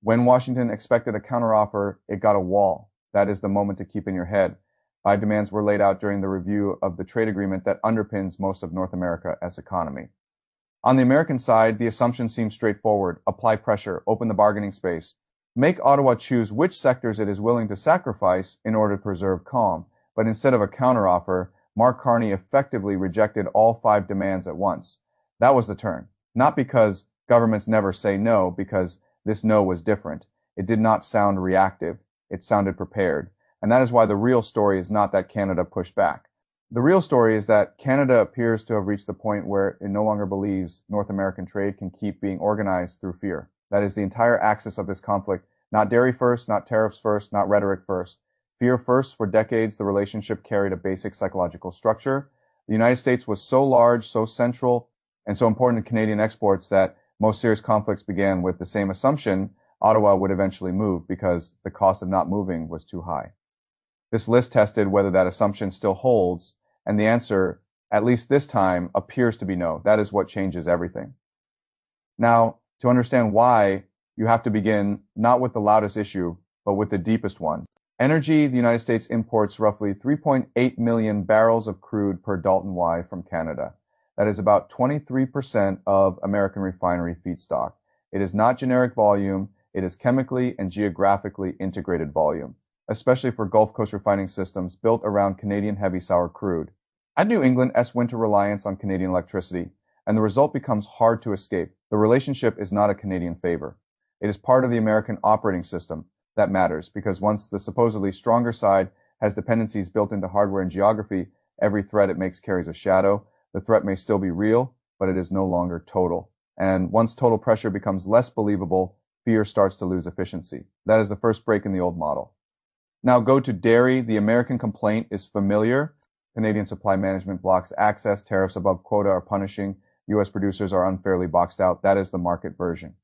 When Washington expected a counteroffer, it got a wall. That is the moment to keep in your head. 5 demands were laid out during the review of the trade agreement that underpins most of North America's economy. On the American side, the assumption seems straightforward. Apply pressure, open the bargaining space. Make Ottawa choose which sectors it is willing to sacrifice in order to preserve calm. But instead of a counteroffer, Mark Carney effectively rejected all 5 demands at once. That was the turn. Not because governments never say no, because this no was different. It did not sound reactive. It sounded prepared. And that is why the real story is not that Canada pushed back. The real story is that Canada appears to have reached the point where it no longer believes North American trade can keep being organized through fear. That is the entire axis of this conflict. Not dairy first, not tariffs first, not rhetoric first. Fear first. For decades, the relationship carried a basic psychological structure. The United States was so large, so central, and so important to Canadian exports that most serious conflicts began with the same assumption: Ottawa would eventually move because the cost of not moving was too high. This list tested whether that assumption still holds, and the answer, at least this time, appears to be no. That is what changes everything. Now, to understand why, you have to begin not with the loudest issue, but with the deepest one. Energy: the United States imports roughly 3.8 million barrels of crude per Dalton Y from Canada. That is about 23% of American refinery feedstock. It is not generic volume, it is chemically and geographically integrated volume, especially for Gulf Coast refining systems built around Canadian heavy sour crude. Add New England's winter reliance on Canadian electricity, and the result becomes hard to escape. The relationship is not a Canadian favor. It is part of the American operating system. That matters, because once the supposedly stronger side has dependencies built into hardware and geography, every threat it makes carries a shadow. The threat may still be real, but it is no longer total. And once total pressure becomes less believable, fear starts to lose efficiency. That is the first break in the old model. Now go to dairy. The American complaint is familiar. Canadian supply management blocks access. Tariffs above quota are punishing. U.S. producers are unfairly boxed out. That is the market version.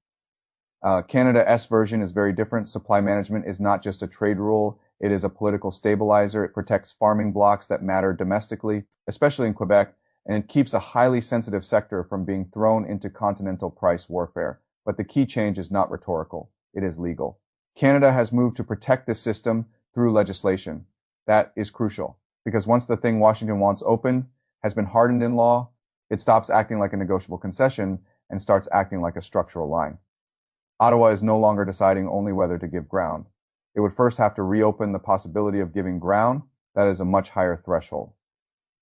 Canada's version is very different. Supply management is not just a trade rule. It is a political stabilizer. It protects farming blocks that matter domestically, especially in Quebec, and it keeps a highly sensitive sector from being thrown into continental price warfare. But the key change is not rhetorical. It is legal. Canada has moved to protect this system through legislation. That is crucial, because once the thing Washington wants open has been hardened in law, it stops acting like a negotiable concession and starts acting like a structural line. Ottawa is no longer deciding only whether to give ground. It would first have to reopen the possibility of giving ground. That is a much higher threshold.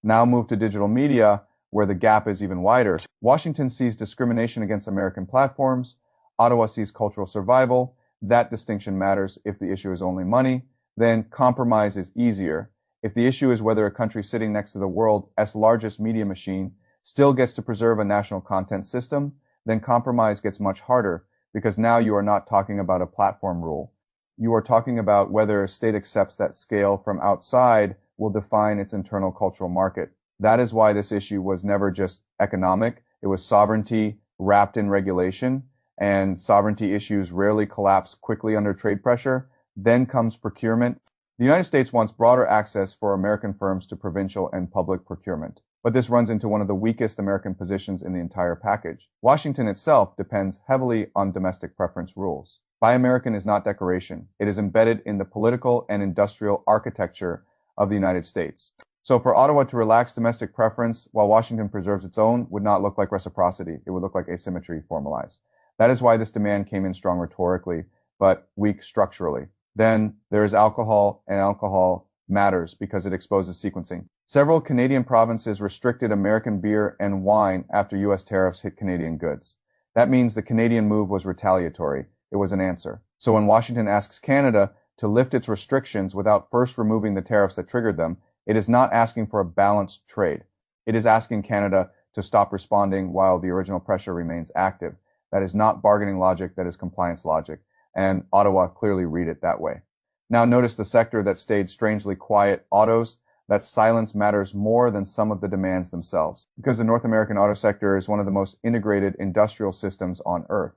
Now move to digital media, where the gap is even wider. Washington sees discrimination against American platforms. Ottawa sees cultural survival. That distinction matters. If the issue is only money, then compromise is easier. If the issue is whether a country sitting next to the world's largest media machine still gets to preserve a national content system, then compromise gets much harder, because now you are not talking about a platform rule. You are talking about whether a state accepts that scale from outside will define its internal cultural market. That is why this issue was never just economic. It was sovereignty wrapped in regulation, and sovereignty issues rarely collapse quickly under trade pressure. Then comes procurement. The United States wants broader access for American firms to provincial and public procurement. But this runs into one of the weakest American positions in the entire package. Washington itself depends heavily on domestic preference rules. Buy American is not decoration. It is embedded in the political and industrial architecture of the United States. So for Ottawa to relax domestic preference while Washington preserves its own would not look like reciprocity. It would look like asymmetry formalized. That is why this demand came in strong rhetorically, but weak structurally. Then there is alcohol, and alcohol matters because it exposes sequencing. Several Canadian provinces restricted American beer and wine after U.S. tariffs hit Canadian goods. That means the Canadian move was retaliatory. It was an answer. So when Washington asks Canada to lift its restrictions without first removing the tariffs that triggered them, it is not asking for a balanced trade. It is asking Canada to stop responding while the original pressure remains active. That is not bargaining logic, that is compliance logic. And Ottawa clearly read it that way. Now notice the sector that stayed strangely quiet, autos. That silence matters more than some of the demands themselves, because the North American auto sector is one of the most integrated industrial systems on Earth.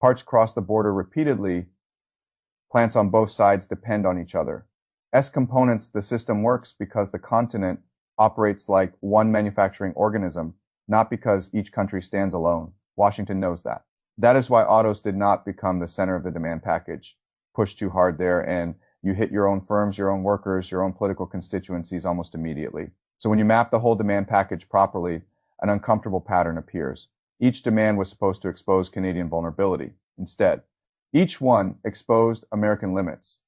Parts cross the border repeatedly. Plants on both sides depend on each other. As components, the system works because the continent operates like one manufacturing organism, not because each country stands alone. Washington knows that. That is why autos did not become the center of the demand package. Push too hard there and you hit your own firms, your own workers, your own political constituencies almost immediately. So when you map the whole demand package properly, an uncomfortable pattern appears. Each demand was supposed to expose Canadian vulnerability. Instead, each one exposed American limits.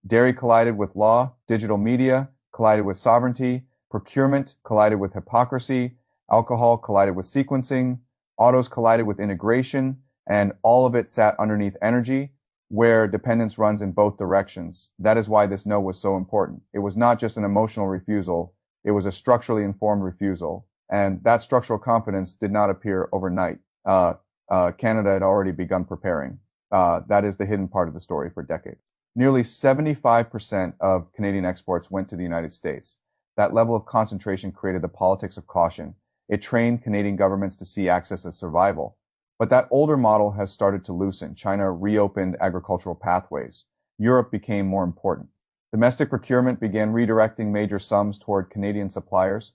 Dairy collided with law, digital media collided with sovereignty, procurement collided with hypocrisy, alcohol collided with sequencing, autos collided with integration, and all of it sat underneath energy, where dependence runs in both directions. That is why this no was so important. It was not just an emotional refusal, it was a structurally informed refusal. And that structural confidence did not appear overnight. Canada had already begun preparing. That is the hidden part of the story for decades. Nearly 75% of Canadian exports went to the United States. That level of concentration created the politics of caution. It trained Canadian governments to see access as survival. But that older model has started to loosen. China reopened agricultural pathways. Europe became more important. Domestic procurement began redirecting major sums toward Canadian suppliers.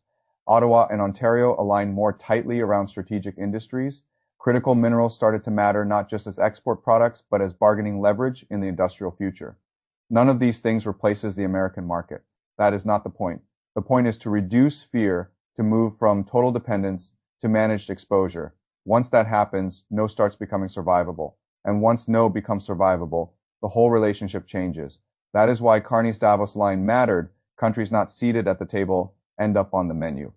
Ottawa and Ontario aligned more tightly around strategic industries. Critical minerals started to matter not just as export products, but as bargaining leverage in the industrial future. None of these things replaces the American market. That is not the point. The point is to reduce fear, to move from total dependence to managed exposure. Once that happens, no starts becoming survivable. And once no becomes survivable, the whole relationship changes. That is why Carney's Davos line mattered. Countries not seated at the table end up on the menu.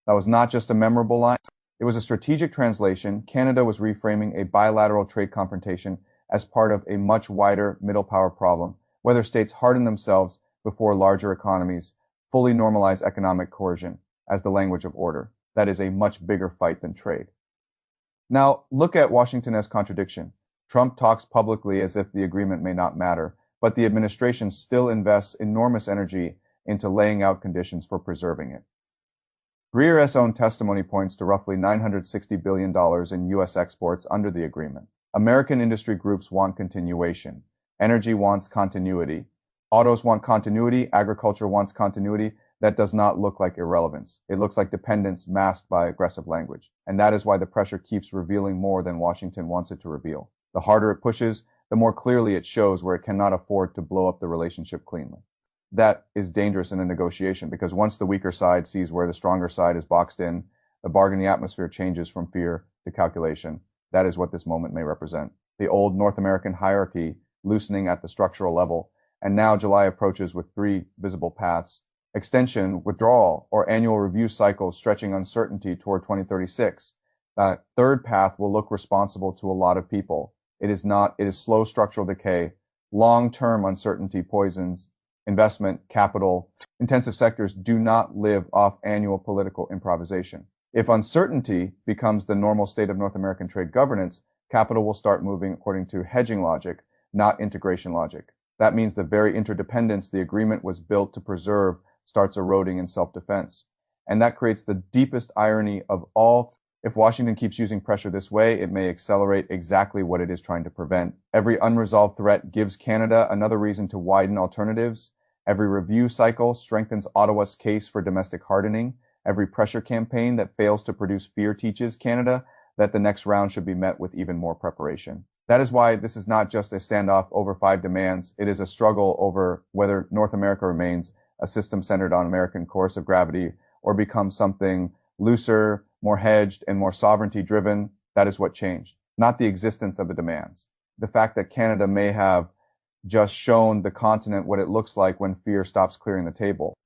That was not just a memorable line. It was a strategic translation. Canada was reframing a bilateral trade confrontation as part of a much wider middle power problem, whether states harden themselves before larger economies fully normalize economic coercion as the language of order. That is a much bigger fight than trade. Now, look at Washington as contradiction. Trump talks publicly as if the agreement may not matter, but the administration still invests enormous energy into laying out conditions for preserving it. Greer's own testimony points to roughly $960 billion in U.S. exports under the agreement. American industry groups want continuation. Energy wants continuity. Autos want continuity. Agriculture wants continuity. That does not look like irrelevance. It looks like dependence masked by aggressive language. And that is why the pressure keeps revealing more than Washington wants it to reveal. The harder it pushes, the more clearly it shows where it cannot afford to blow up the relationship cleanly. That is dangerous in a negotiation because once the weaker side sees where the stronger side is boxed in, the bargaining atmosphere changes from fear to calculation. That is what this moment may represent. The old North American hierarchy loosening at the structural level, and now July approaches with three visible paths: extension, withdrawal, or annual review cycles stretching uncertainty toward 2036. That third path will look responsible to a lot of people. It is slow structural decay. Long-term uncertainty poisons investment, capital. Intensive sectors do not live off annual political improvisation. If uncertainty becomes the normal state of North American trade governance, capital will start moving according to hedging logic, not integration logic. That means the very interdependence the agreement was built to preserve starts eroding in self-defense. And that creates the deepest irony of all. If Washington keeps using pressure this way, it may accelerate exactly what it is trying to prevent. Every unresolved threat gives Canada another reason to widen alternatives. Every review cycle strengthens Ottawa's case for domestic hardening. Every pressure campaign that fails to produce fear teaches Canada that the next round should be met with even more preparation. That is why this is not just a standoff over 5 demands. It is a struggle over whether North America remains a system centered on American coercive gravity or becomes something looser, more hedged, and more sovereignty-driven. That is what changed, not the existence of the demands. The fact that Canada may have just shown the continent what it looks like when fear stops clearing the table.